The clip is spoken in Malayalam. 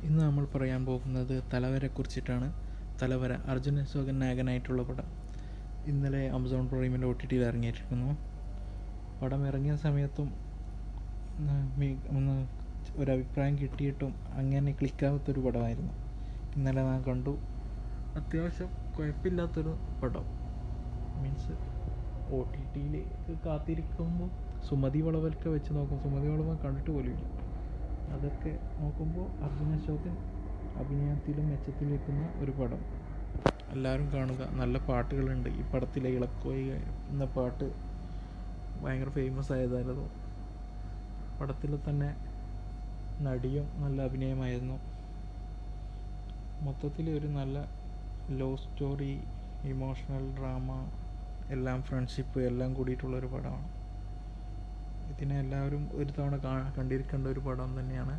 ഇന്ന് നമ്മൾ പറയാൻ പോകുന്നത് തലവരെക്കുറിച്ചിട്ടാണ്. തലവര അർജുൻ അശോകൻ നായകനായിട്ടുള്ള പടം ഇന്നലെ ആമസോൺ പ്രൈമിൽ OTT ഇറങ്ങിയിരിക്കുന്നു. പടം ഇറങ്ങിയ സമയത്തും ഒന്ന് ഒരഭിപ്രായം കിട്ടിയിട്ടും അങ്ങനെ ക്ലിക്കാവാത്തൊരു പടമായിരുന്നു. ഇന്നലെ ഞാൻ കണ്ടു. അത്യാവശ്യം കുഴപ്പമില്ലാത്തൊരു പടം. മീൻസ് OTTയിലേക്ക് കാത്തിരിക്കുമ്പോൾ സുമതി വളവൊക്കെ വെച്ച് നോക്കും. സുമതി വളവ കണ്ടിട്ട് പോലുമില്ല. അതൊക്കെ നോക്കുമ്പോൾ അർജുൻ അശോകൻ അഭിനയത്തിലും മെച്ചത്തിലേക്കുന്ന ഒരു പടം. എല്ലാവരും കാണുക. നല്ല പാട്ടുകളുണ്ട് ഈ പടത്തിലെ. ഇളക്കോയി എന്ന പാട്ട് ഭയങ്കര ഫേമസ് ആയതായിരുന്നു. പടത്തിൽ തന്നെ നടിയും നല്ല അഭിനയമായിരുന്നു. മൊത്തത്തിൽ ഒരു നല്ല ലവ് സ്റ്റോറി, ഇമോഷണൽ ഡ്രാമ, എല്ലാം ഫ്രണ്ട്ഷിപ്പ് എല്ലാം കൂടിയിട്ടുള്ളൊരു പടമാണ്. ഇതിനെ എല്ലാവരും ഒരു തവണ കണ്ടിരിക്കേണ്ട ഒരു പടം തന്നെയാണ്.